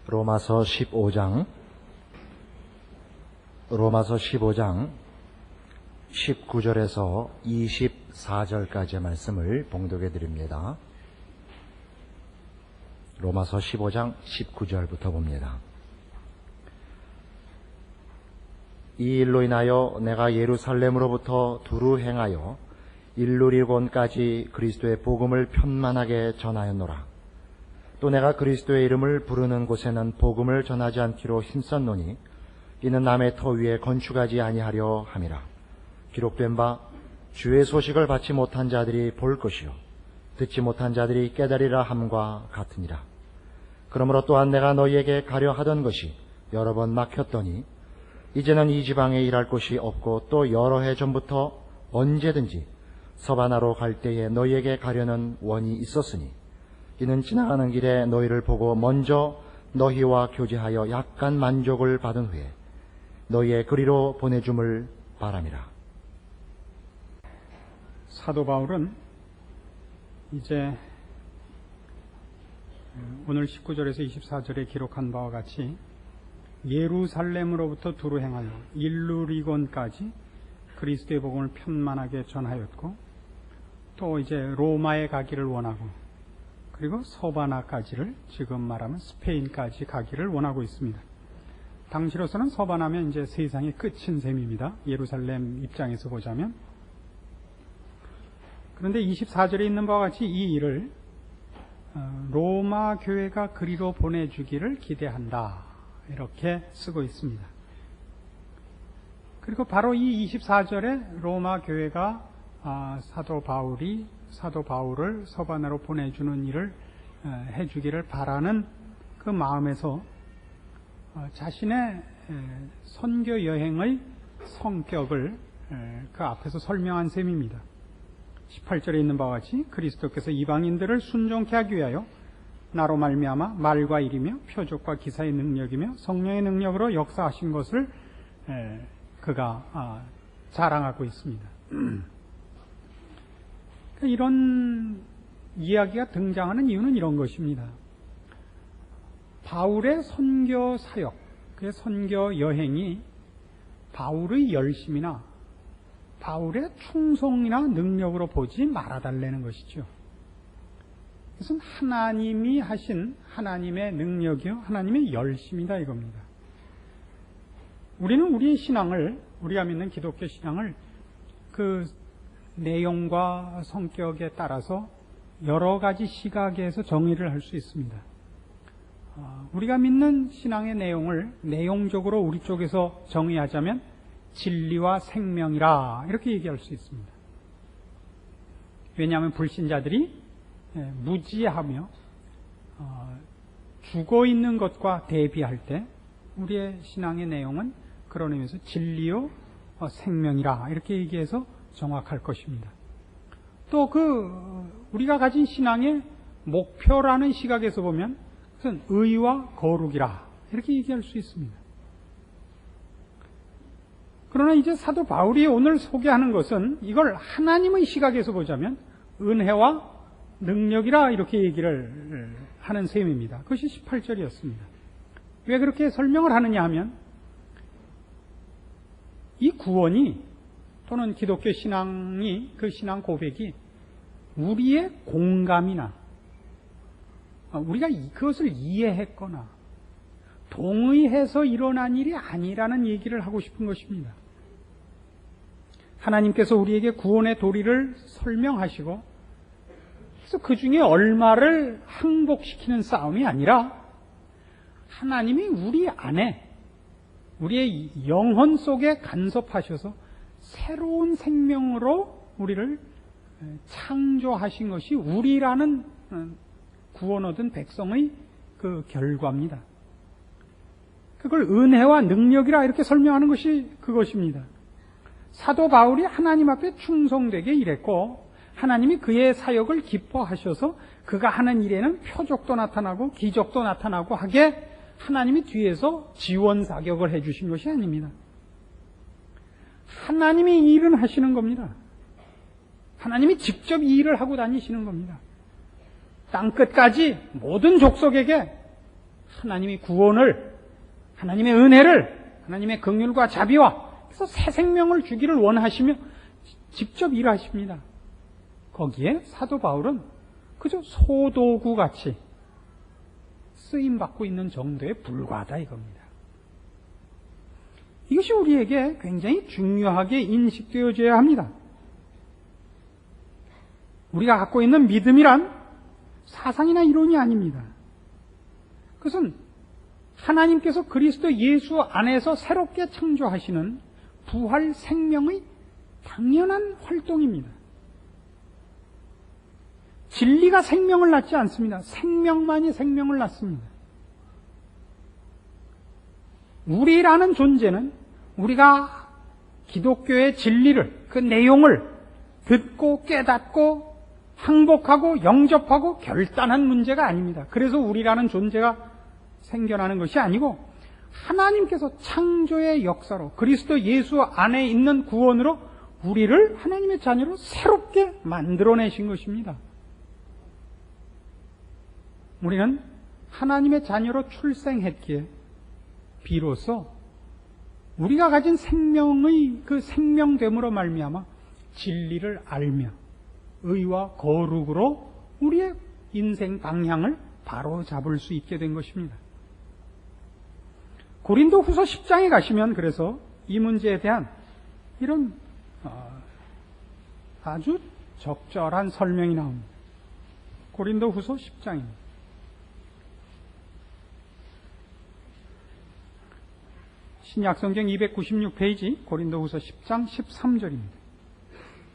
로마서 15장 19절에서 24절까지의 말씀을 봉독해 드립니다. 로마서 15장 19절부터 봅니다. 이 일로 인하여 내가 예루살렘으로부터 두루 행하여 일루리곤까지 그리스도의 복음을 편만하게 전하였노라. 또 내가 그리스도의 이름을 부르는 곳에는 복음을 전하지 않기로 힘썼노니 이는 남의 터 위에 건축하지 아니하려 함이라. 기록된 바 주의 소식을 받지 못한 자들이 볼 것이요 듣지 못한 자들이 깨달으리라 함과 같으니라. 그러므로 또한 내가 너희에게 가려 하던 것이 여러 번 막혔더니 이제는 이 지방에 일할 곳이 없고 또 여러 해 전부터 언제든지 서바나로 갈 때에 너희에게 가려는 원이 있었으니 이는 지나가는 길에 너희를 보고 먼저 너희와 교제하여 약간 만족을 받은 후에 너희의 그리로 보내줌을 바람이라. 사도 바울은 이제 오늘 19절에서 24절에 기록한 바와 같이 예루살렘으로부터 두루 행하여 일루리곤까지 그리스도의 복음을 편만하게 전하였고, 또 이제 로마에 가기를 원하고, 그리고 서바나까지를, 지금 말하면 스페인까지 가기를 원하고 있습니다. 당시로서는 서바나면 이제 세상의 끝인 셈입니다. 예루살렘 입장에서 보자면. 그런데 24절에 있는 바와 같이 이 일을 로마 교회가 그리로 보내주기를 기대한다, 이렇게 쓰고 있습니다. 그리고 바로 이 24절에 로마 교회가 사도 바울을 서바나로 보내주는 일을 해주기를 바라는 그 마음에서 자신의 선교 여행의 성격을 그 앞에서 설명한 셈입니다. 18절에 있는 바와 같이 그리스도께서 이방인들을 순종케 하기 위하여 나로 말미암아 말과 일이며 표적과 기사의 능력이며 성령의 능력으로 역사하신 것을 그가 자랑하고 있습니다. 이런 이야기가 등장하는 이유는 이런 것입니다. 바울의 선교 사역, 그의 선교 여행이 바울의 열심이나 바울의 충성이나 능력으로 보지 말아달라는 것이죠. 그것은 하나님이 하신 하나님의 능력이요, 하나님의 열심이다, 이겁니다. 우리는 우리의 신앙을, 우리가 믿는 기독교 신앙을 그 내용과 성격에 따라서 여러 가지 시각에서 정의를 할 수 있습니다. 우리가 믿는 신앙의 내용을 내용적으로 우리 쪽에서 정의하자면 진리와 생명이라, 이렇게 얘기할 수 있습니다. 왜냐하면 불신자들이 무지하며 죽어 있는 것과 대비할 때 우리의 신앙의 내용은 그런 의미에서 진리요 생명이라, 이렇게 얘기해서 정확할 것입니다. 또 우리가 가진 신앙의 목표라는 시각에서 보면 그것은 의와 거룩이라, 이렇게 얘기할 수 있습니다. 그러나 이제 사도 바울이 오늘 소개하는 것은 이걸 하나님의 시각에서 보자면 은혜와 능력이라, 이렇게 얘기를 하는 셈입니다. 그것이 18절이었습니다. 왜 그렇게 설명을 하느냐 하면 이 구원이, 또는 기독교 신앙이, 그 신앙 고백이 우리의 공감이나 우리가 그것을 이해했거나 동의해서 일어난 일이 아니라는 얘기를 하고 싶은 것입니다. 하나님께서 우리에게 구원의 도리를 설명하시고, 그래서 그 중에 얼마를 항복시키는 싸움이 아니라 하나님이 우리 안에, 우리의 영혼 속에 간섭하셔서 새로운 생명으로 우리를 창조하신 것이 우리라는 구원 얻은 백성의 그 결과입니다. 그걸 은혜와 능력이라, 이렇게 설명하는 것이 그것입니다. 사도 바울이 하나님 앞에 충성되게 일했고, 하나님이 그의 사역을 기뻐하셔서 그가 하는 일에는 표적도 나타나고 기적도 나타나고 하게 하나님이 뒤에서 지원 사격을 해주신 것이 아닙니다. 하나님이 이 일은 하시는 겁니다. 하나님이 직접 이 일을 하고 다니시는 겁니다. 땅끝까지 모든 족속에게 하나님의 구원을, 하나님의 은혜를, 하나님의 긍휼과 자비와 그래서 새 생명을 주기를 원하시며 직접 일하십니다. 거기에 사도 바울은 그저 소도구 같이 쓰임받고 있는 정도에 불과하다 이겁니다. 이것이 우리에게 굉장히 중요하게 인식되어져야 합니다. 우리가 갖고 있는 믿음이란 사상이나 이론이 아닙니다. 그것은 하나님께서 그리스도 예수 안에서 새롭게 창조하시는 부활 생명의 당연한 활동입니다. 진리가 생명을 낳지 않습니다. 생명만이 생명을 낳습니다. 우리라는 존재는 우리가 기독교의 진리를, 그 내용을 듣고 깨닫고 항복하고 영접하고 결단한 문제가 아닙니다. 그래서 우리라는 존재가 생겨나는 것이 아니고 하나님께서 창조의 역사로 그리스도 예수 안에 있는 구원으로 우리를 하나님의 자녀로 새롭게 만들어내신 것입니다. 우리는 하나님의 자녀로 출생했기에 비로소 우리가 가진 생명의 그 생명됨으로 말미암아 진리를 알며 의와 거룩으로 우리의 인생 방향을 바로 잡을 수 있게 된 것입니다. 고린도 후서 10장에 가시면 그래서 이 문제에 대한 이런 아주 적절한 설명이 나옵니다. 고린도 후서 10장입니다. 신약성경 296페이지 고린도후서 10장 13절입니다.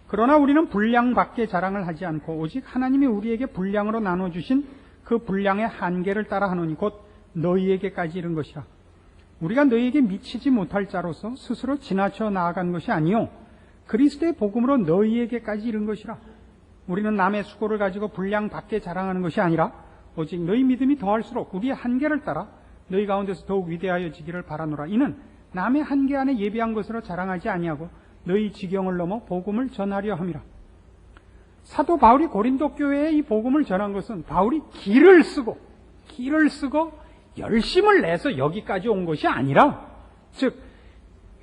그러나 우리는 분량밖에 자랑을 하지 않고 오직 하나님이 우리에게 분량으로 나눠주신 그 분량의 한계를 따라 하노니 곧 너희에게까지 이른 것이라. 우리가 너희에게 미치지 못할 자로서 스스로 지나쳐 나아간 것이 아니요 그리스도의 복음으로 너희에게까지 이른 것이라. 우리는 남의 수고를 가지고 분량밖에 자랑하는 것이 아니라 오직 너희 믿음이 더할수록 우리의 한계를 따라 너희 가운데서 더욱 위대하여지기를 바라노라. 이는 남의 한계 안에 예비한 것으로 자랑하지 아니하고 너희 지경을 넘어 복음을 전하려 함이라. 사도 바울이 고린도 교회에 이 복음을 전한 것은 바울이 길을 쓰고 열심을 내서 여기까지 온 것이 아니라, 즉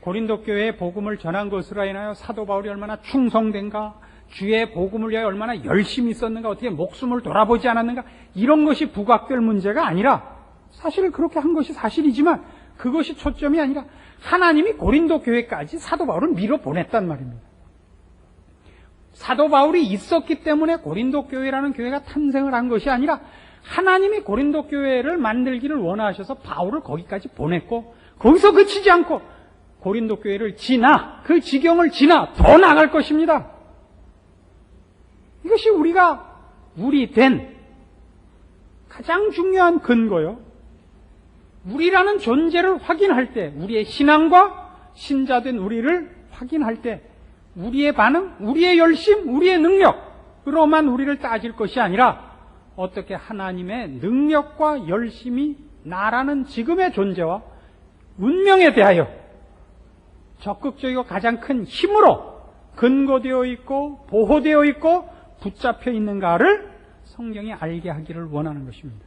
고린도 교회에 복음을 전한 것으로 인하여 사도 바울이 얼마나 충성된가, 주의 복음을 위하여 얼마나 열심히 썼는가, 어떻게 목숨을 돌아보지 않았는가, 이런 것이 부각될 문제가 아니라, 사실 그렇게 한 것이 사실이지만 그것이 초점이 아니라 하나님이 고린도 교회까지 사도 바울을 밀어보냈단 말입니다. 사도 바울이 있었기 때문에 고린도 교회라는 교회가 탄생을 한 것이 아니라 하나님이 고린도 교회를 만들기를 원하셔서 바울을 거기까지 보냈고 거기서 그치지 않고 고린도 교회를 지나, 그 지경을 지나 더 나갈 것입니다. 이것이 우리 된 가장 중요한 근거요. 우리라는 존재를 확인할 때, 우리의 신앙과 신자된 우리를 확인할 때 우리의 반응, 우리의 열심, 우리의 능력으로만 우리를 따질 것이 아니라 어떻게 하나님의 능력과 열심이 나라는 지금의 존재와 운명에 대하여 적극적이고 가장 큰 힘으로 근거되어 있고 보호되어 있고 붙잡혀 있는가를 성경이 알게 하기를 원하는 것입니다.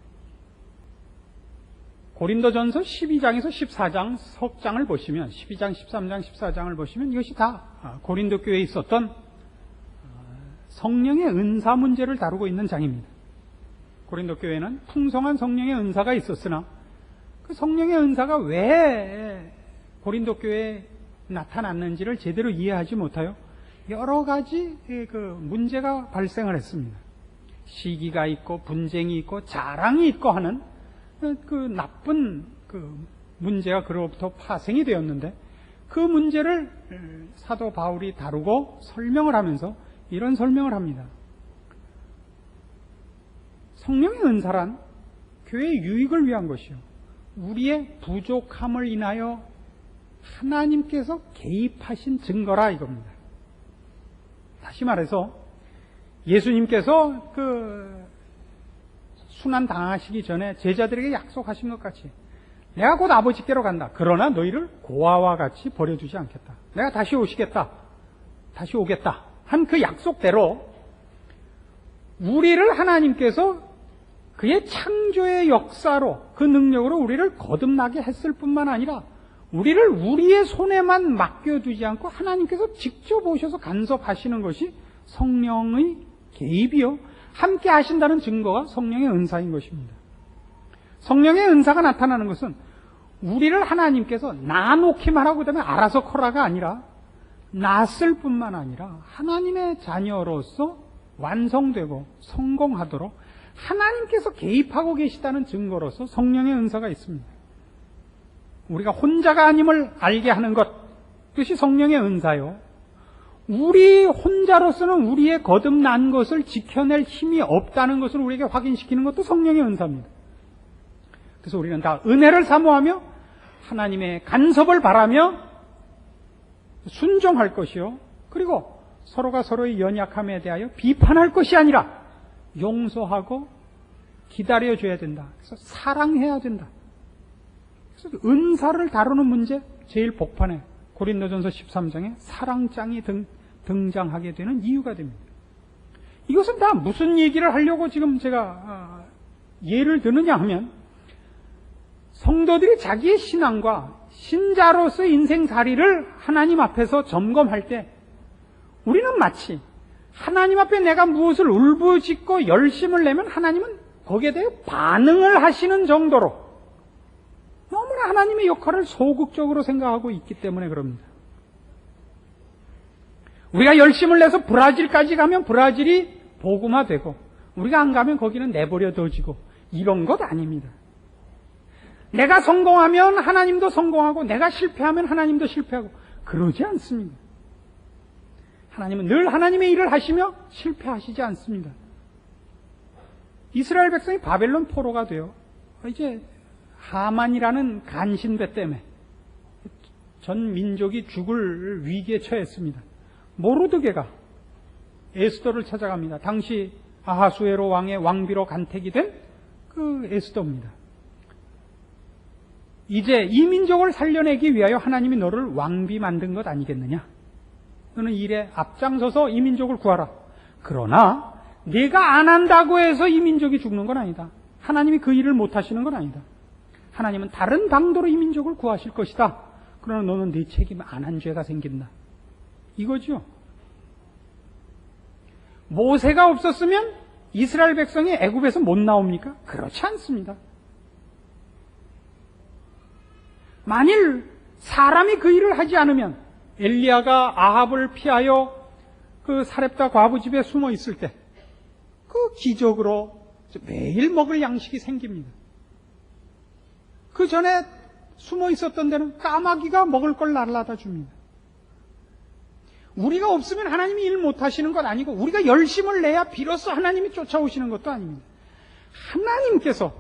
고린도전서 12장에서 14장 석장을 보시면, 12장, 13장, 14장을 보시면 이것이 다 고린도 교회에 있었던 성령의 은사 문제를 다루고 있는 장입니다. 고린도 교회는 풍성한 성령의 은사가 있었으나 그 성령의 은사가 왜 고린도 교회에 나타났는지를 제대로 이해하지 못하여 여러 가지 그 문제가 발생을 했습니다. 시기가 있고 분쟁이 있고 자랑이 있고 하는 그 나쁜 그 문제가 그로부터 파생이 되었는데, 그 문제를 사도 바울이 다루고 설명을 하면서 이런 설명을 합니다. 성령의 은사란 교회의 유익을 위한 것이요, 우리의 부족함을 인하여 하나님께서 개입하신 증거라 이겁니다. 다시 말해서 예수님께서 그 순환 당하시기 전에 제자들에게 약속하신 것 같이, 내가 곧 아버지께로 간다. 그러나 너희를 고아와 같이 버려두지 않겠다. 내가 다시 오겠다 한 그 약속대로 우리를 하나님께서 그의 창조의 역사로 그 능력으로 우리를 거듭나게 했을 뿐만 아니라 우리를 우리의 손에만 맡겨두지 않고 하나님께서 직접 오셔서 간섭하시는 것이 성령의 개입이요 함께 하신다는 증거가 성령의 은사인 것입니다. 성령의 은사가 나타나는 것은 우리를 하나님께서 놔놓기만 하고 그다음에 알아서 커라가 아니라 놨을 뿐만 아니라 하나님의 자녀로서 완성되고 성공하도록 하나님께서 개입하고 계시다는 증거로서 성령의 은사가 있습니다. 우리가 혼자가 아님을 알게 하는 것, 그것이 성령의 은사요. 우리 혼자로서는 우리의 거듭난 것을 지켜낼 힘이 없다는 것을 우리에게 확인시키는 것도 성령의 은사입니다. 그래서 우리는 다 은혜를 사모하며 하나님의 간섭을 바라며 순종할 것이요. 그리고 서로가 서로의 연약함에 대하여 비판할 것이 아니라 용서하고 기다려줘야 된다. 그래서 사랑해야 된다. 그래서 은사를 다루는 문제 제일 복판에 고린도전서 13장에 사랑장이 등장하게 되는 이유가 됩니다. 이것은 다 무슨 얘기를 하려고 지금 제가 예를 드느냐 하면 성도들이 자기의 신앙과 신자로서의 인생살이를 하나님 앞에서 점검할 때 우리는 마치 하나님 앞에 내가 무엇을 울부짖고 열심을 내면 하나님은 거기에 대해 반응을 하시는 정도로 너무나 하나님의 역할을 소극적으로 생각하고 있기 때문에 그럽니다. 우리가 열심을 내서 브라질까지 가면 브라질이 복음화되고 우리가 안 가면 거기는 내버려 둬지고 이런 것 아닙니다. 내가 성공하면 하나님도 성공하고 내가 실패하면 하나님도 실패하고 그러지 않습니다. 하나님은 늘 하나님의 일을 하시며 실패하시지 않습니다. 이스라엘 백성이 바벨론 포로가 돼요. 이제 하만이라는 간신배 때문에 전 민족이 죽을 위기에 처했습니다. 모르드게가 에스더를 찾아갑니다. 당시 아하수에로 왕의 왕비로 간택이 된 그 에스더입니다. 이제 이 민족을 살려내기 위하여 하나님이 너를 왕비 만든 것 아니겠느냐? 너는 일에 앞장서서 이 민족을 구하라. 그러나 네가 안 한다고 해서 이 민족이 죽는 건 아니다. 하나님이 그 일을 못 하시는 건 아니다. 하나님은 다른 방도로 이 민족을 구하실 것이다. 그러나 너는 네 책임 안 한 죄가 생긴다. 이거죠. 모세가 없었으면 이스라엘 백성이 애굽에서 못 나옵니까? 그렇지 않습니다. 만일 사람이 그 일을 하지 않으면 엘리야가 아합을 피하여 그 사렙다 과부 집에 숨어 있을 때 그 기적으로 매일 먹을 양식이 생깁니다. 그 전에 숨어 있었던 데는 까마귀가 먹을 걸 날라다 줍니다. 우리가 없으면 하나님이 일 못하시는 것 아니고 우리가 열심을 내야 비로소 하나님이 쫓아오시는 것도 아닙니다. 하나님께서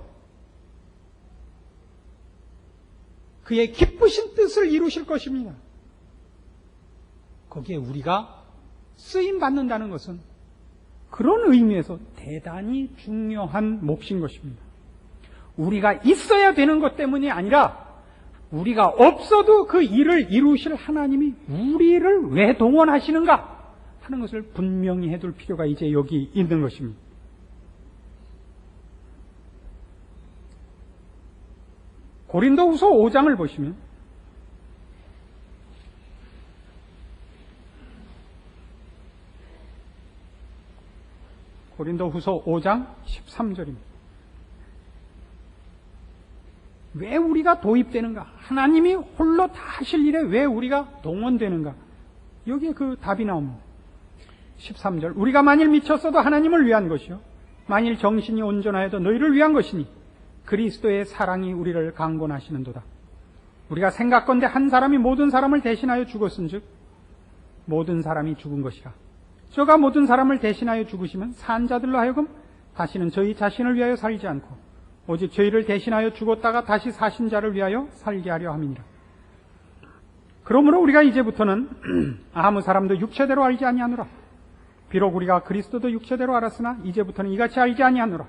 그의 기쁘신 뜻을 이루실 것입니다. 거기에 우리가 쓰임받는다는 것은 그런 의미에서 대단히 중요한 몫인 것입니다. 우리가 있어야 되는 것 때문이 아니라 우리가 없어도 그 일을 이루실 하나님이 우리를 왜 동원하시는가 하는 것을 분명히 해둘 필요가 이제 여기 있는 것입니다. 고린도후서 5장을 보시면 고린도후서 5장 13절입니다. 왜 우리가 도입되는가? 하나님이 홀로 다 하실 일에 왜 우리가 동원되는가? 여기에 그 답이 나옵니다. 13절 우리가 만일 미쳤어도 하나님을 위한 것이요 만일 정신이 온전하여도 너희를 위한 것이니 그리스도의 사랑이 우리를 강권하시는도다. 우리가 생각건대 한 사람이 모든 사람을 대신하여 죽었은즉 모든 사람이 죽은 것이라. 저가 모든 사람을 대신하여 죽으시면 산 자들로 하여금 다시는 저희 자신을 위하여 살지 않고 오직 저희를 대신하여 죽었다가 다시 사신 자를 위하여 살게 하려 함이니라. 그러므로 우리가 이제부터는 아무 사람도 육체대로 알지 아니하노라. 비록 우리가 그리스도도 육체대로 알았으나 이제부터는 이같이 알지 아니하노라.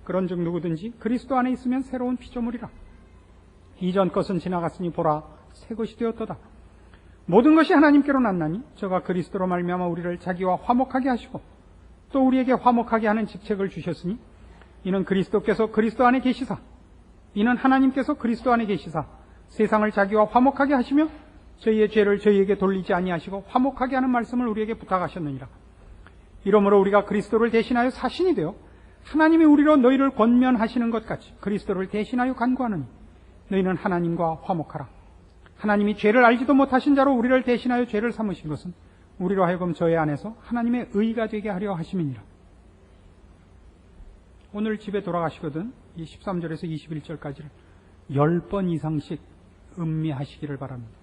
그런즉 누구든지 그리스도 안에 있으면 새로운 피조물이라. 이전 것은 지나갔으니 보라 새 것이 되었도다. 모든 것이 하나님께로 났나니 저가 그리스도로 말미암아 우리를 자기와 화목하게 하시고 또 우리에게 화목하게 하는 직책을 주셨으니 이는 그리스도께서 그리스도 안에 계시사, 이는 하나님께서 그리스도 안에 계시사 세상을 자기와 화목하게 하시며 저희의 죄를 저희에게 돌리지 아니하시고 화목하게 하는 말씀을 우리에게 부탁하셨느니라. 이러므로 우리가 그리스도를 대신하여 사신이 되어 하나님이 우리로 너희를 권면하시는 것 같이 그리스도를 대신하여 간구하느니 너희는 하나님과 화목하라. 하나님이 죄를 알지도 못하신 자로 우리를 대신하여 죄를 삼으신 것은 우리로 하여금 저희 안에서 하나님의 의가 되게 하려 하심이니라. 오늘 집에 돌아가시거든 이 13절에서 21절까지를 10번 이상씩 음미하시기를 바랍니다.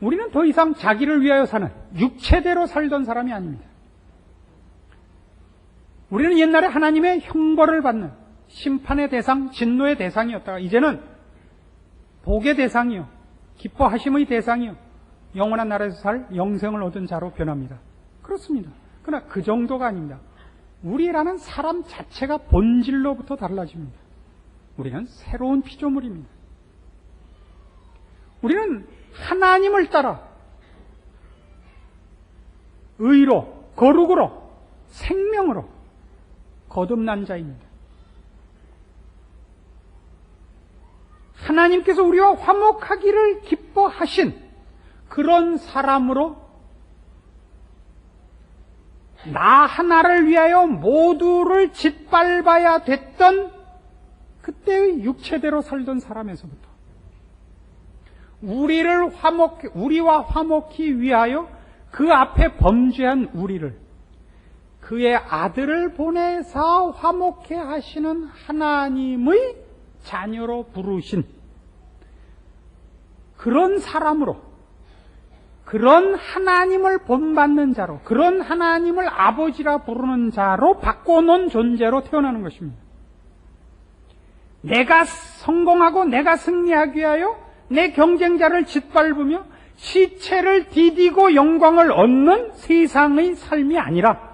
우리는 더 이상 자기를 위하여 사는 육체대로 살던 사람이 아닙니다. 우리는 옛날에 하나님의 형벌을 받는 심판의 대상, 진노의 대상이었다가 이제는 복의 대상이요, 기뻐하심의 대상이요, 영원한 나라에서 살 영생을 얻은 자로 변합니다. 그렇습니다. 그러나 그 정도가 아닙니다. 우리라는 사람 자체가 본질로부터 달라집니다. 우리는 새로운 피조물입니다. 우리는 하나님을 따라 의로, 거룩으로, 생명으로 거듭난 자입니다. 하나님께서 우리와 화목하기를 기뻐하신 그런 사람으로 나 하나를 위하여 모두를 짓밟아야 됐던 그때의 육체대로 살던 사람에서부터 우리와 화목히 위하여 그 앞에 범죄한 우리를 그의 아들을 보내사 화목해 하시는 하나님의 자녀로 부르신 그런 사람으로, 그런 하나님을 본받는 자로, 그런 하나님을 아버지라 부르는 자로 바꿔놓은 존재로 태어나는 것입니다. 내가 성공하고 내가 승리하기 위하여 내 경쟁자를 짓밟으며 시체를 디디고 영광을 얻는 세상의 삶이 아니라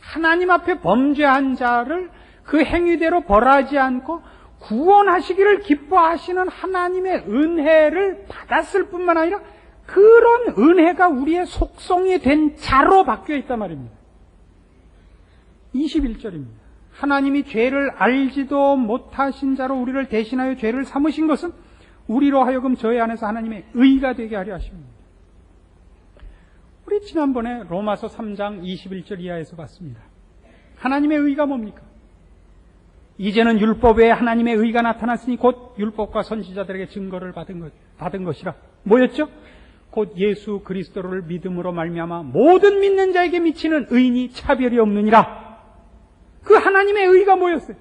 하나님 앞에 범죄한 자를 그 행위대로 벌하지 않고 구원하시기를 기뻐하시는 하나님의 은혜를 받았을 뿐만 아니라 그런 은혜가 우리의 속성이 된 자로 바뀌어 있단 말입니다. 21절입니다. 하나님이 죄를 알지도 못하신 자로 우리를 대신하여 죄를 삼으신 것은 우리로 하여금 저희 안에서 하나님의 의가 되게 하려 하십니다. 우리 지난번에 로마서 3장 21절 이하에서 봤습니다. 하나님의 의가 뭡니까? 이제는 율법 외에 하나님의 의가 나타났으니 곧 율법과 선지자들에게 증거를 받은 것이라. 뭐였죠? 곧 예수 그리스도를 믿음으로 말미암아 모든 믿는 자에게 미치는 의인이 차별이 없느니라. 그 하나님의 의가 뭐였어요?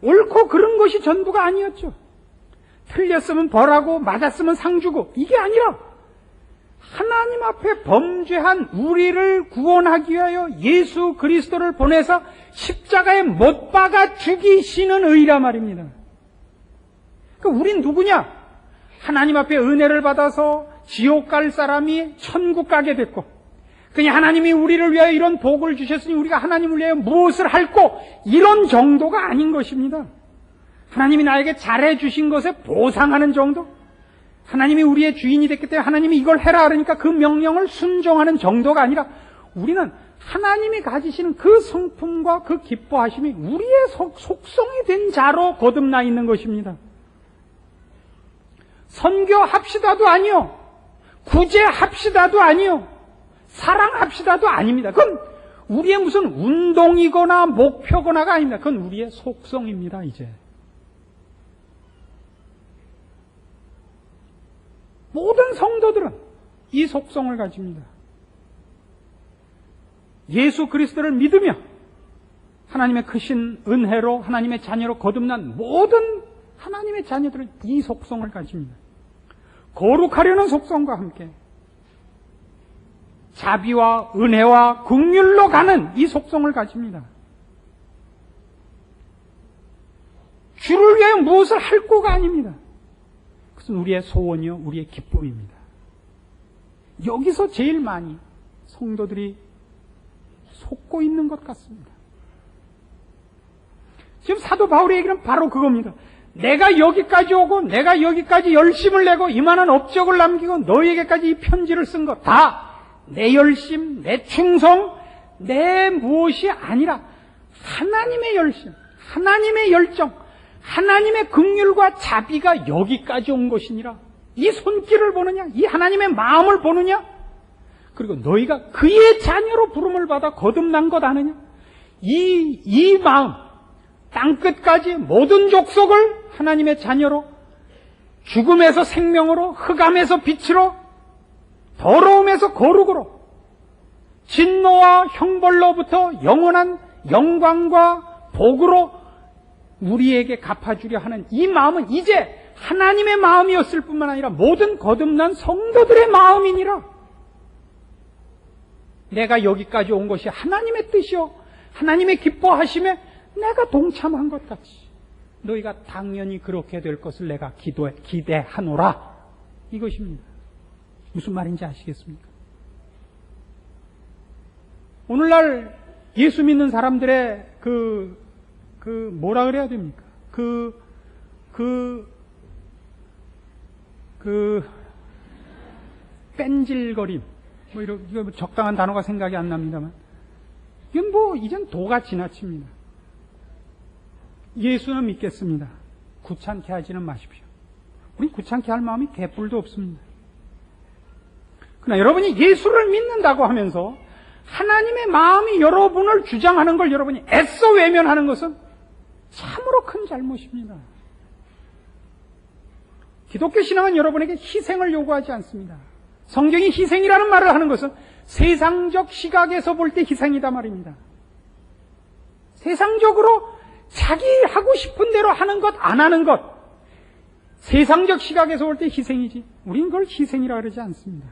옳고 그른 것이 전부가 아니었죠. 틀렸으면 벌하고 맞았으면 상 주고 이게 아니라 하나님 앞에 범죄한 우리를 구원하기 위하여 예수 그리스도를 보내서 십자가에 못 박아 죽이시는 의라 말입니다. 그러니까 우린 누구냐? 하나님 앞에 은혜를 받아서 지옥 갈 사람이 천국 가게 됐고, 그냥 하나님이 우리를 위하여 이런 복을 주셨으니 우리가 하나님을 위하여 무엇을 할꼬 이런 정도가 아닌 것입니다. 하나님이 나에게 잘해 주신 것에 보상하는 정도, 하나님이 우리의 주인이 됐기 때문에 하나님이 이걸 해라 그러니까 그 명령을 순종하는 정도가 아니라 우리는 하나님이 가지시는 그 성품과 그 기뻐하심이 우리의 속성이 된 자로 거듭나 있는 것입니다. 선교합시다도 아니요, 구제합시다도 아니요, 사랑합시다도 아닙니다. 그건 우리의 무슨 운동이거나 목표거나가 아닙니다. 그건 우리의 속성입니다. 이제 모든 성도들은 이 속성을 가집니다. 예수 그리스도를 믿으며 하나님의 크신 은혜로 하나님의 자녀로 거듭난 모든 하나님의 자녀들은 이 속성을 가집니다. 거룩하려는 속성과 함께 자비와 은혜와 긍휼로 가는 이 속성을 가집니다. 주를 위하여 무엇을 할 거가 아닙니다. 그것은 우리의 소원이요, 우리의 기쁨입니다. 여기서 제일 많이 성도들이 속고 있는 것 같습니다. 지금 사도 바울의 얘기는 바로 그겁니다. 내가 여기까지 오고 내가 여기까지 열심을 내고 이만한 업적을 남기고 너에게까지 이 편지를 쓴 것 다 내 열심, 내 충성, 내 무엇이 아니라 하나님의 열심, 하나님의 열정, 하나님의 긍휼과 자비가 여기까지 온 것이니라. 이 손길을 보느냐? 이 하나님의 마음을 보느냐? 그리고 너희가 그의 자녀로 부름을 받아 거듭난 것 아느냐? 이 마음, 땅끝까지 모든 족속을 하나님의 자녀로, 죽음에서 생명으로, 흑암에서 빛으로, 더러움에서 거룩으로, 진노와 형벌로부터 영원한 영광과 복으로 우리에게 갚아주려 하는 이 마음은 이제 하나님의 마음이었을 뿐만 아니라 모든 거듭난 성도들의 마음이니라. 내가 여기까지 온 것이 하나님의 뜻이요, 하나님의 기뻐하심에 내가 동참한 것 같이 너희가 당연히 그렇게 될 것을 내가 기대하노라. 이것입니다. 무슨 말인지 아시겠습니까? 오늘날 예수 믿는 사람들의 뭐라 그래야 됩니까? 뺀질거림. 이거 적당한 단어가 생각이 안 납니다만. 이건 이젠 도가 지나칩니다. 예수는 믿겠습니다. 귀찮게 하지는 마십시오. 우리 귀찮게 할 마음이 개뿔도 없습니다. 그러나 여러분이 예수를 믿는다고 하면서 하나님의 마음이 여러분을 주장하는 걸 여러분이 애써 외면하는 것은 참으로 큰 잘못입니다. 기독교 신앙은 여러분에게 희생을 요구하지 않습니다. 성경이 희생이라는 말을 하는 것은 세상적 시각에서 볼 때 희생이다 말입니다. 세상적으로 자기 하고 싶은 대로 하는 것, 안 하는 것, 세상적 시각에서 볼 때 희생이지 우리는 그걸 희생이라 그러지 않습니다.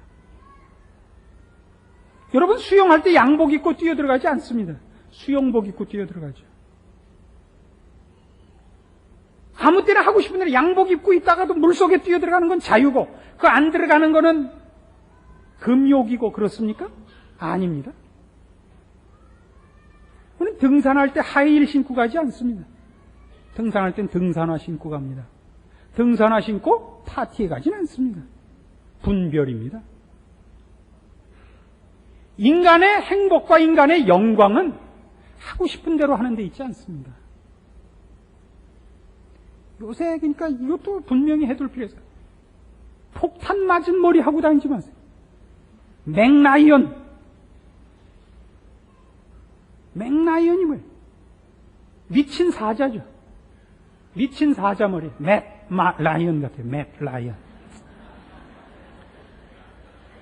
여러분 수영할 때 양복 입고 뛰어들어가지 않습니다. 수영복 입고 뛰어들어가죠. 아무 때나 하고 싶은 대로 양복 입고 있다가도 물속에 뛰어들어가는 건 자유고 그 안 들어가는 거는 금욕이고 그렇습니까? 아닙니다. 우리는 등산할 때 하이힐 신고 가지 않습니다. 등산할 땐 등산화 신고 갑니다. 등산화 신고 파티에 가진 않습니다. 분별입니다. 인간의 행복과 인간의 영광은 하고 싶은 대로 하는 데 있지 않습니다. 요새 그러니까 이것도 분명히 해둘 필요가 있어요. 폭탄 맞은 머리 하고 다니지 마세요. 맥라이언이 뭐예요? 미친 사자죠. 미친 사자 머리. 라이언 같아요. 라이언.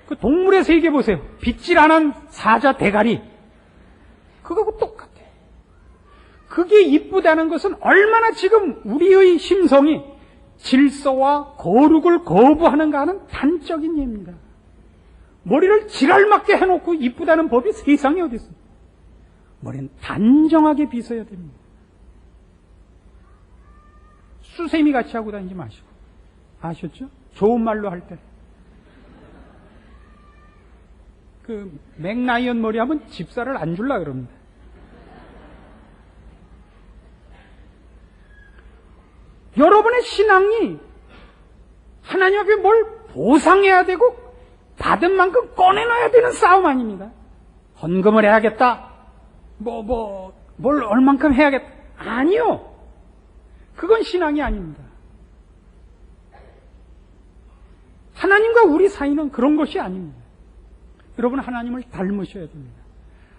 그 동물의 세계 보세요. 빗질하는 사자 대가리. 그거하고 똑같아. 그게 이쁘다는 것은 얼마나 지금 우리의 심성이 질서와 거룩을 거부하는가 하는 단적인 예입니다. 머리를 지랄맞게 해놓고 이쁘다는 법이 세상에 어디 있습니까? 머리는 단정하게 빗어야 됩니다. 수세미 같이 하고 다니지 마시고. 아셨죠? 좋은 말로 할 때. 맥라이언 머리 하면 집사를 안 줄라 그럽니다. 여러분의 신앙이 하나님 앞에 뭘 보상해야 되고 받은 만큼 꺼내놔야 되는 싸움 아닙니다. 헌금을 해야겠다. 뭘 얼만큼 해야겠다. 아니요. 그건 신앙이 아닙니다. 하나님과 우리 사이는 그런 것이 아닙니다. 여러분 하나님을 닮으셔야 됩니다.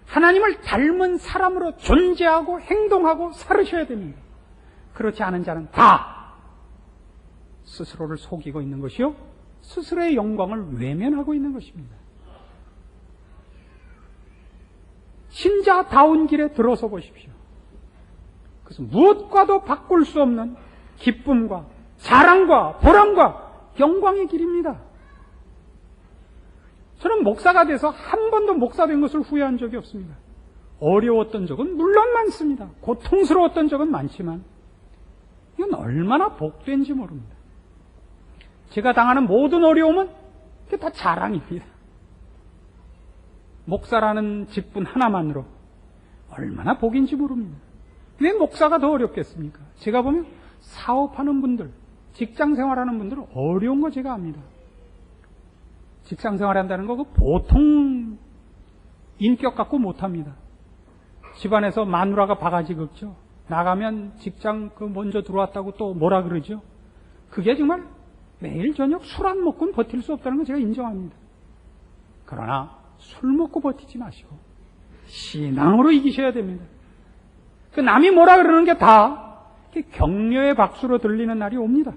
하나님을 닮은 사람으로 존재하고 행동하고 살으셔야 됩니다. 그렇지 않은 자는 다 스스로를 속이고 있는 것이요 스스로의 영광을 외면하고 있는 것입니다. 신자다운 길에 들어서 보십시오. 그래서 무엇과도 바꿀 수 없는 기쁨과 자랑과 보람과 영광의 길입니다. 저는 목사가 돼서 한 번도 목사 된 것을 후회한 적이 없습니다. 어려웠던 적은 물론 많습니다. 고통스러웠던 적은 많지만 이건 얼마나 복된지 모릅니다. 제가 당하는 모든 어려움은 그게 다 자랑입니다. 목사라는 직분 하나만으로 얼마나 복인지 모릅니다. 왜 목사가 더 어렵겠습니까? 제가 보면 사업하는 분들, 직장생활하는 분들은 어려운 거 제가 압니다. 직장생활 한다는 거 보통 인격 갖고 못합니다. 집안에서 마누라가 바가지 긁죠. 나가면 직장 먼저 들어왔다고 또 뭐라 그러죠. 그게 정말 매일 저녁 술 안 먹고는 버틸 수 없다는 건 제가 인정합니다. 그러나 술 먹고 버티지 마시고 신앙으로 이기셔야 됩니다. 그 남이 뭐라 그러는 게 다 격려의 박수로 들리는 날이 옵니다.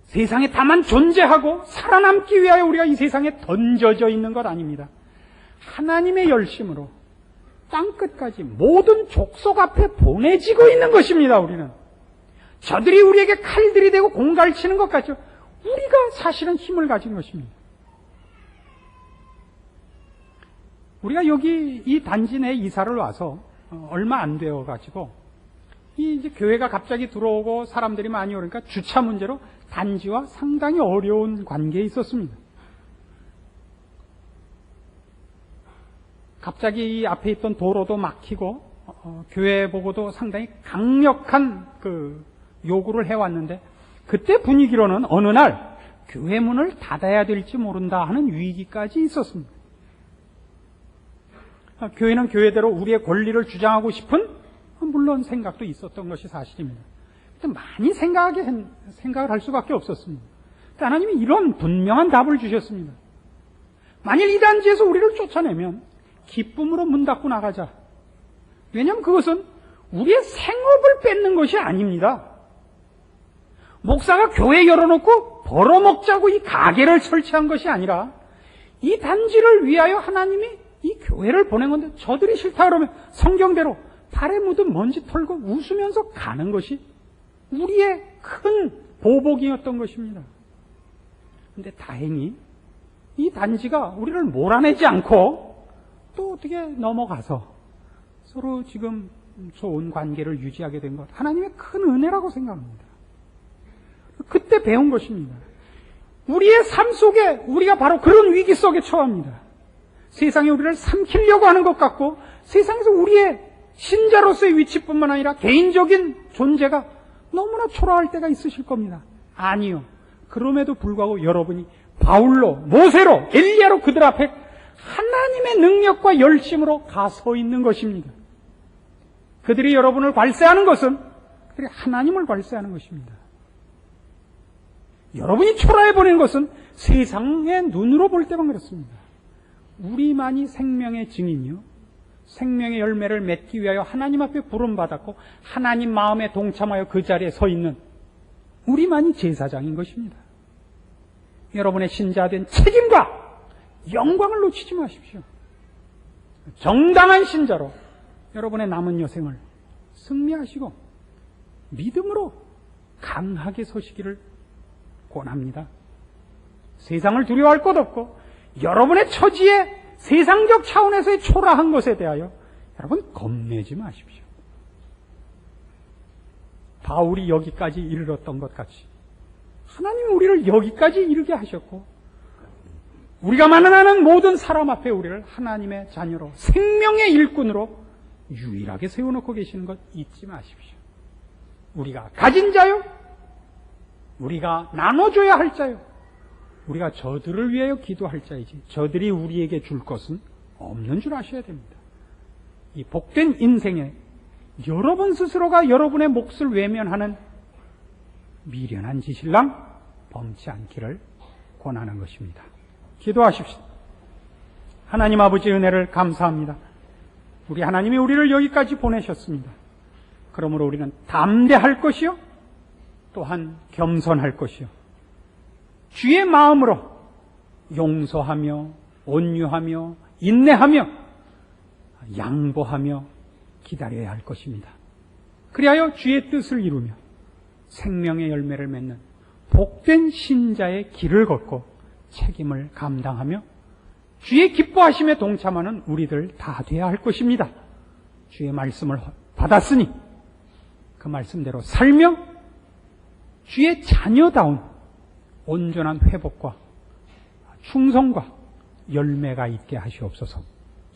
세상에 다만 존재하고 살아남기 위하여 우리가 이 세상에 던져져 있는 것 아닙니다. 하나님의 열심으로 땅끝까지 모든 족속 앞에 보내지고 있는 것입니다. 우리는 저들이 우리에게 칼들이 되고 공갈치는 것 같죠. 우리가 사실은 힘을 가진 것입니다. 우리가 여기 이 단지 내에 이사를 와서 얼마 안 되어 가지고 이제 교회가 갑자기 들어오고 사람들이 많이 오니까 주차 문제로 단지와 상당히 어려운 관계에 있었습니다. 갑자기 이 앞에 있던 도로도 막히고 교회 보고도 상당히 강력한 요구를 해왔는데 그때 분위기로는 어느 날 교회 문을 닫아야 될지 모른다 하는 위기까지 있었습니다. 교회는 교회대로 우리의 권리를 주장하고 싶은 물론 생각도 있었던 것이 사실입니다. 많이 생각을 할 수밖에 없었습니다. 하나님이 이런 분명한 답을 주셨습니다. 만일 이 단지에서 우리를 쫓아내면 기쁨으로 문 닫고 나가자. 왜냐하면 그것은 우리의 생업을 뺏는 것이 아닙니다. 목사가 교회 열어놓고 벌어먹자고 이 가게를 설치한 것이 아니라 이 단지를 위하여 하나님이 이 교회를 보낸 건데 저들이 싫다 그러면 성경대로 발에 묻은 먼지 털고 웃으면서 가는 것이 우리의 큰 보복이었던 것입니다. 그런데 다행히 이 단지가 우리를 몰아내지 않고 또 어떻게 넘어가서 서로 지금 좋은 관계를 유지하게 된 것, 하나님의 큰 은혜라고 생각합니다. 그때 배운 것입니다. 우리의 삶 속에 우리가 바로 그런 위기 속에 처합니다. 세상이 우리를 삼키려고 하는 것 같고 세상에서 우리의 신자로서의 위치뿐만 아니라 개인적인 존재가 너무나 초라할 때가 있으실 겁니다. 아니요. 그럼에도 불구하고 여러분이 바울로, 모세로, 엘리야로 그들 앞에 하나님의 능력과 열심으로 가 서 있는 것입니다. 그들이 여러분을 발세하는 것은 그들이 하나님을 발세하는 것입니다. 여러분이 초라해버리는 것은 세상의 눈으로 볼 때만 그렇습니다. 우리만이 생명의 증인이요 생명의 열매를 맺기 위하여 하나님 앞에 부름받았고 하나님 마음에 동참하여 그 자리에 서 있는 우리만이 제사장인 것입니다. 여러분의 신자된 책임과 영광을 놓치지 마십시오. 정당한 신자로 여러분의 남은 여생을 승리하시고 믿음으로 강하게 서시기를 권합니다. 세상을 두려워할 것 없고 여러분의 처지에 세상적 차원에서의 초라한 것에 대하여 여러분 겁내지 마십시오. 바울이 여기까지 이르렀던 것 같이 하나님이 우리를 여기까지 이르게 하셨고 우리가 만나는 모든 사람 앞에 우리를 하나님의 자녀로 생명의 일꾼으로 유일하게 세워놓고 계시는 것 잊지 마십시오. 우리가 가진 자요, 우리가 나눠줘야 할 자요, 우리가 저들을 위하여 기도할 자이지 저들이 우리에게 줄 것은 없는 줄 아셔야 됩니다. 이 복된 인생에 여러분 스스로가 여러분의 몫을 외면하는 미련한 지신랑 범치 않기를 권하는 것입니다. 기도하십시오. 하나님 아버지 은혜를 감사합니다. 우리 하나님이 우리를 여기까지 보내셨습니다. 그러므로 우리는 담대할 것이요 또한 겸손할 것이요 주의 마음으로 용서하며 온유하며 인내하며 양보하며 기다려야 할 것입니다. 그리하여 주의 뜻을 이루며 생명의 열매를 맺는 복된 신자의 길을 걷고 책임을 감당하며 주의 기뻐하심에 동참하는 우리들 다 되어야 할 것입니다. 주의 말씀을 받았으니 그 말씀대로 살며 주의 자녀다운 온전한 회복과 충성과 열매가 있게 하시옵소서.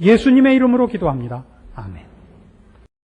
예수님의 이름으로 기도합니다. 아멘.